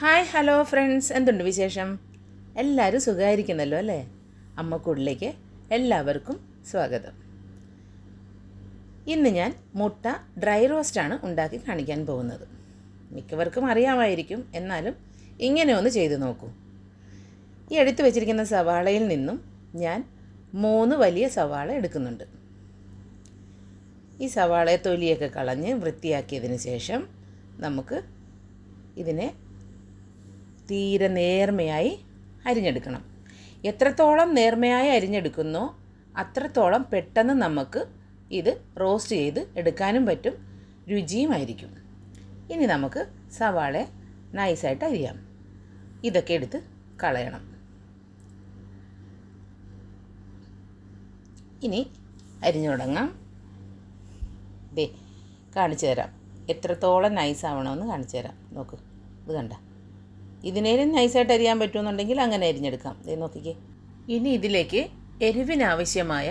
Hi hello friends, എന്തുണ്ട് വിശേഷം? എല്ലാവരും സുഖമായിരിക്കുന്നല്ലോ അല്ലേ? അമ്മക്കൂടിലേക്ക് എല്ലാവർക്കും സ്വാഗതം. ഇന്ന് ഞാൻ മുട്ട ഡ്രൈ റോസ്റ്റാണ് ഉണ്ടാക്കി കാണിക്കാൻ പോകുന്നത്. മിക്കവർക്കും അറിയാമായിരിക്കും, എന്നാലും ഇങ്ങനെ ഒന്ന് ചെയ്തു നോക്കൂ. ഈ എടുത്തു വച്ചിരിക്കുന്ന സവാളയിൽ നിന്നും ഞാൻ 3 വലിയ സവാള എടുക്കുന്നുണ്ട്. ഈ സവാളയെ തൊലിയൊക്കെ കളഞ്ഞ് വൃത്തിയാക്കിയതിന് ശേഷം നമുക്ക് ഇതിനെ തീരെ നേർമയായി അരിഞ്ഞെടുക്കണം. എത്രത്തോളം നേർമയായി അരിഞ്ഞെടുക്കുന്നോ അത്രത്തോളം പെട്ടെന്ന് നമുക്ക് ഇത് റോസ്റ്റ് ചെയ്ത് എടുക്കാനും പറ്റും, രുചിയുമായിരിക്കും. ഇനി നമുക്ക് സവാള നൈസായിട്ട് അരിയാം. ഇതൊക്കെ എടുത്ത് കളയണം. ഇനി അരിഞ്ഞു തുടങ്ങാം. കാണിച്ചു തരാം എത്രത്തോളം നൈസാവണമെന്ന് കാണിച്ചു തരാം. നോക്ക്, ഇത് കണ്ട. ഇതിനേലും നൈസായിട്ട് അരിയാൻ പറ്റുമെന്നുണ്ടെങ്കിൽ അങ്ങനെ അരിഞ്ഞെടുക്കാം. നോക്കിക്കേ. ഇനി ഇതിലേക്ക് എരിവിനാവശ്യമായ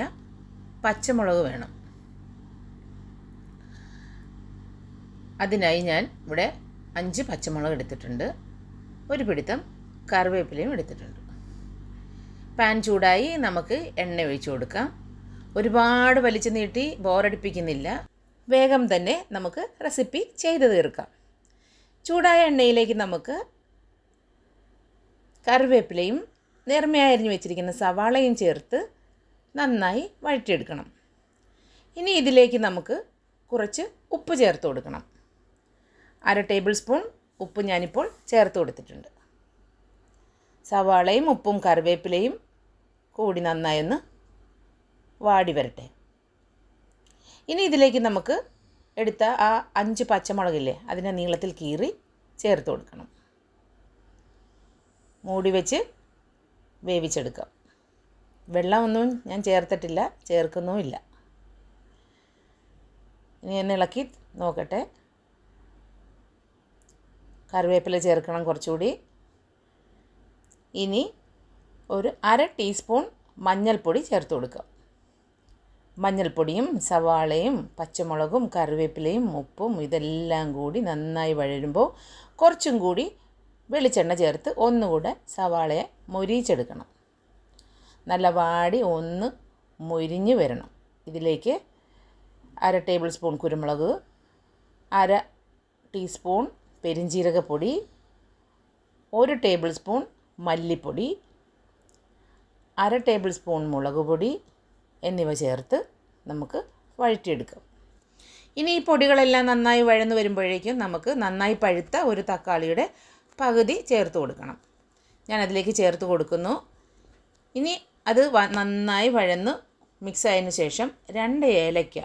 പച്ചമുളക് വേണം. അതിനായി ഞാൻ ഇവിടെ 5 പച്ചമുളക് എടുത്തിട്ടുണ്ട്. ഒരു പിടുത്തം കറിവേപ്പിലയും എടുത്തിട്ടുണ്ട്. പാൻ ചൂടായി നമുക്ക് എണ്ണ ഒഴിച്ചു കൊടുക്കാം. ഒരുപാട് വലിച്ചു നീട്ടി ബോറടിപ്പിക്കുന്നില്ല, വേഗം തന്നെ നമുക്ക് റെസിപ്പി ചെയ്ത് തീർക്കാം. ചൂടായ എണ്ണയിലേക്ക് നമുക്ക് കറിവേപ്പിലയും നേർമയായി അരിഞ്ഞു വെച്ചിരിക്കുന്ന സവാളയും ചേർത്ത് നന്നായി വഴറ്റിയെടുക്കണം. ഇനി ഇതിലേക്ക് നമുക്ക് കുറച്ച് ഉപ്പ് ചേർത്ത് കൊടുക്കണം. 1/2 ടേബിൾ സ്പൂൺ ഉപ്പ് ഞാനിപ്പോൾ ചേർത്ത് കൊടുത്തിട്ടുണ്ട്. സവാളയും ഉപ്പും കറിവേപ്പിലയും കൂടി നന്നായി ഒന്ന് വാടി വരട്ടെ. ഇനി ഇതിലേക്ക് നമുക്ക് എടുത്ത ആ 5 പച്ചമുളകില്ലേ, അതിനെ നീളത്തിൽ കീറി ചേർത്ത് കൊടുക്കണം. മൂടി വെച്ച് വേവിച്ചെടുക്കാം. വെള്ളമൊന്നും ഞാൻ ചേർത്തിട്ടില്ല, ചേർക്കുന്നുമില്ല. ഇനി ഒന്ന് ഇളക്കി നോക്കട്ടെ. കറിവേപ്പില ചേർക്കണം കുറച്ചുകൂടി. ഇനി ഒരു 1/2 ടീസ്പൂൺ മഞ്ഞൾപ്പൊടി ചേർത്ത് കൊടുക്കാം. മഞ്ഞൾപ്പൊടിയും സവാളയും പച്ചമുളകും കറിവേപ്പിലയും ഉപ്പും ഇതെല്ലാം കൂടി നന്നായി വഴരുമ്പോൾ കുറച്ചും കൂടി വെളിച്ചെണ്ണ ചേർത്ത് ഒന്നുകൂടെ സവാളയെ മൊരിയിച്ചെടുക്കണം. നല്ല വാടി ഒന്ന് മൊരിഞ്ഞ് വരണം. ഇതിലേക്ക് 1/2 ടേബിൾ സ്പൂൺ കുരുമുളക്, 1/2 ടീസ്പൂൺ പെരിഞ്ജീരകപ്പൊടി, 1 ടേബിൾ സ്പൂൺ മല്ലിപ്പൊടി, 1/2 ടേബിൾ സ്പൂൺ മുളക് പൊടി എന്നിവ ചേർത്ത് നമുക്ക് വഴറ്റിയെടുക്കാം. ഇനി ഈ പൊടികളെല്ലാം നന്നായി വഴന്ന് വരുമ്പോഴേക്കും നമുക്ക് നന്നായി പഴുത്ത ഒരു തക്കാളിയുടെ പകുതി ചേർത്ത് കൊടുക്കണം. ഞാനതിലേക്ക് ചേർത്ത് കൊടുക്കുന്നു. ഇനി അത് നന്നായി വഴന്ന് മിക്സ് ആയതിന് ശേഷം 2 ഏലയ്ക്ക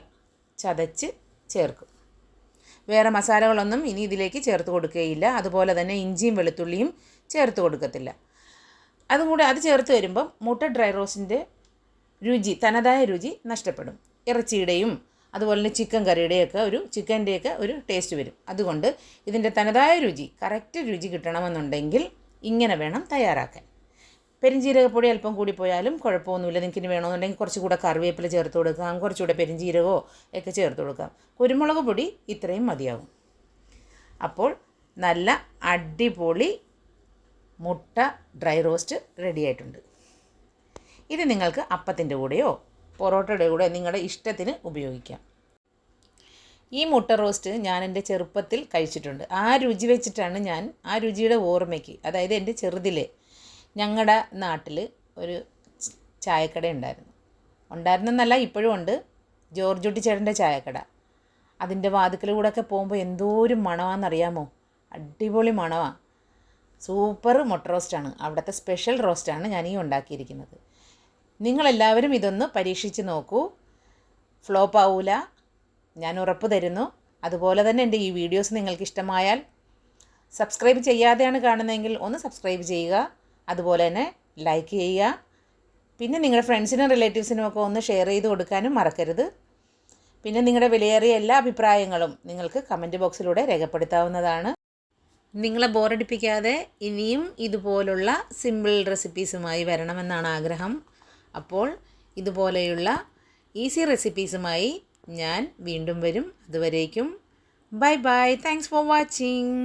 ചതച്ച് ചേർക്കും. വേറെ മസാലകളൊന്നും ഇനി ഇതിലേക്ക് ചേർത്ത് കൊടുക്കുകയില്ല. അതുപോലെ തന്നെ ഇഞ്ചിയും വെളുത്തുള്ളിയും ചേർത്ത് കൊടുക്കത്തില്ല. അതും കൂടെ അത് ചേർത്ത് വരുമ്പം മുട്ട ഡ്രൈ റോസ്റ്റിൻ്റെ തനതായ രുചി നഷ്ടപ്പെടും. ഇറച്ചിയുടെയും അതുപോലെ തന്നെ ചിക്കൻ കറിയുടെയൊക്കെ ചിക്കൻ്റെയൊക്കെ ഒരു ടേസ്റ്റ് വരും. അതുകൊണ്ട് ഇതിൻ്റെ തനതായ രുചി, കറക്റ്റ് രുചി കിട്ടണമെന്നുണ്ടെങ്കിൽ ഇങ്ങനെ വേണം തയ്യാറാക്കാൻ. പെരിഞ്ജീരകപ്പൊടി അല്പം കൂടിപ്പോയാലും കുഴപ്പമൊന്നുമില്ല. നിങ്ങൾക്കിനി വേണമെന്നുണ്ടെങ്കിൽ കുറച്ചുകൂടെ കറിവേപ്പില ചേർത്ത് കൊടുക്കാം, കുറച്ചുകൂടെ പെരിഞ്ജീരകമോ ഒക്കെ ചേർത്ത് കൊടുക്കാം. കുരുമുളക് പൊടി ഇത്രയും മതിയാകും. അപ്പോൾ നല്ല അടിപൊളി മുട്ട ഡ്രൈ റോസ്റ്റ് റെഡിയായിട്ടുണ്ട്. ഇത് നിങ്ങൾക്ക് അപ്പത്തിൻ്റെ കൂടെയോ പൊറോട്ടയുടെ കൂടെ നിങ്ങളുടെ ഇഷ്ടത്തിന് ഉപയോഗിക്കാം. ഈ മുട്ട റോസ്റ്റ് ഞാൻ എൻ്റെ ചെറുപ്പത്തിൽ കഴിച്ചിട്ടുണ്ട്. ആ രുചി വെച്ചിട്ടാണ് ഞാൻ ആ രുചിയുടെ ഓർമ്മയ്ക്ക്, അതായത് എൻ്റെ ചെറുതിലെ ഞങ്ങളുടെ നാട്ടിൽ ഒരു ചായക്കട ഉണ്ടായിരുന്നെന്നല്ല, ഇപ്പോഴും ഉണ്ട്. ജോർജ് കുട്ടി ചേട്ടൻ്റെ ചായക്കട. അതിൻ്റെ വാതിക്കലൂടെയൊക്കെ പോകുമ്പോൾ എന്തോ ഒരു മണമാണെന്നറിയാമോ? അടിപൊളി മണമാണ്. സൂപ്പർ മുട്ട റോസ്റ്റാണ്. അവിടുത്തെ സ്പെഷ്യൽ റോസ്റ്റാണ് ഞാൻ ഈ ഉണ്ടാക്കിയിരിക്കുന്നത്. നിങ്ങളെല്ലാവരും ഇതൊന്ന് പരീക്ഷിച്ച് നോക്കൂ. ഫ്ലോപ്പ് ആവൂല, ഞാൻ ഉറപ്പ് തരുന്നു. അതുപോലെ തന്നെ എൻ്റെ ഈ വീഡിയോസ് നിങ്ങൾക്ക് ഇഷ്ടമായാൽ സബ്സ്ക്രൈബ് ചെയ്യാതെയാണ് കാണുന്നതെങ്കിൽ ഒന്ന് സബ്സ്ക്രൈബ് ചെയ്യുക. അതുപോലെ തന്നെ ലൈക്ക് ചെയ്യുക. പിന്നെ നിങ്ങളുടെ ഫ്രണ്ട്സിനും റിലേറ്റീവ്സിനും ഒക്കെ ഒന്ന് ഷെയർ ചെയ്ത് കൊടുക്കാനും മറക്കരുത്. പിന്നെ നിങ്ങളുടെ വിലയേറിയ എല്ലാ അഭിപ്രായങ്ങളും നിങ്ങൾക്ക് കമൻറ്റ് ബോക്സിലൂടെ രേഖപ്പെടുത്താവുന്നതാണ്. നിങ്ങളെ ബോറടിപ്പിക്കാതെ ഇനിയും ഇതുപോലുള്ള സിമ്പിൾ റെസിപ്പീസുമായി വരണമെന്നാണ് ആഗ്രഹം. അപ്പോൾ ഇതുപോലെയുള്ള ഈസി റെസിപ്പീസുമായി ഞാൻ വീണ്ടും വരും. അതുവരേക്കും bye bye. Thanks for watching.